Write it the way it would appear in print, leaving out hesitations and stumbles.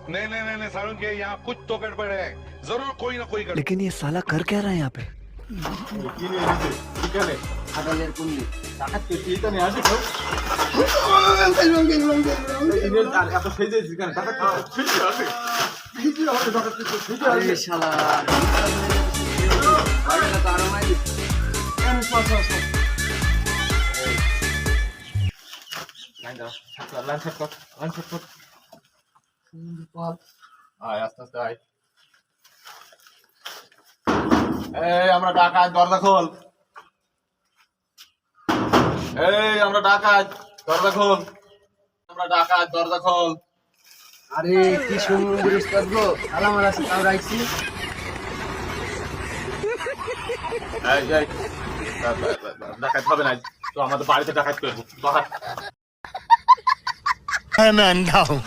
नहीं नहीं नहीं नहीं सारुंगे, यहाँ कुछ तो गड़बड़ है, जरूर कोई ना कोई गड़बड़। लेकिन ये साला कर क्या रहा है यहाँ पे? কি নিয়ে এসেছে এখানে আদালের কুন্ডি টাকা পেটি এটা নিয়ে আসে তো ইমেল আর এত সেই যে এখানে টাকা পেটি আসে কি হবে টাকা পেটি সেই আরে আসে শালা আরে তো আরো নাই লাইন দাও লাইন সেট কর আয় আস্তে আস্তে আয় এই আমরা ডাকাত দরজা খোল এই আমরা ডাকাত দরজা খোল আমরা ডাকাত দরজা খোল আরে কি সুন্দর উস্তাদ গো সালাম আলাইকুম তাও রাখছি এই ডাকাত হবে না তো আমাদের বাড়িতে ডাকাত করবো मैं अंधा हूँ